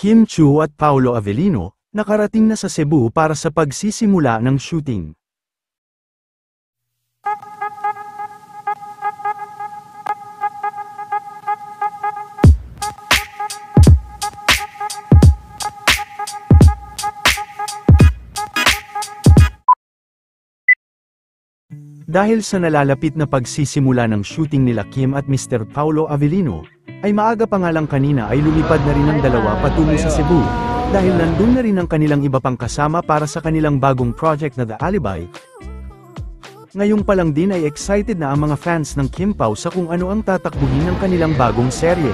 Kim Chiu at Paolo Avellino, nakarating na sa Cebu para sa pagsisimula ng shooting. Dahil sa nalalapit na pagsisimula ng shooting nila Kim at Mr. Paolo Avellino, ay maaga pa nga lang kanina ay lumipad na rin ang dalawa patungo sa Cebu, dahil nandun na rin ang kanilang iba pang kasama para sa kanilang bagong project na The Alibi. Ngayong pa lang din ay excited na ang mga fans ng Kim Pao sa kung ano ang tatakbuhin ng kanilang bagong serye.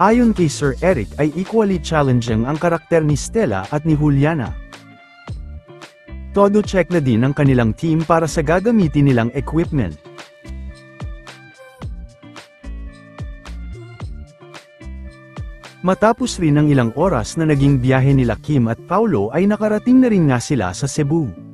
Ayon kay Sir Eric ay equally challenging ang karakter ni Stella at ni Juliana. Todo check na din ang kanilang team para sa gagamitin nilang equipment. Matapos rin ang ilang oras na naging biyahe nila Kim at Paolo ay nakarating na rin nga sila sa Cebu.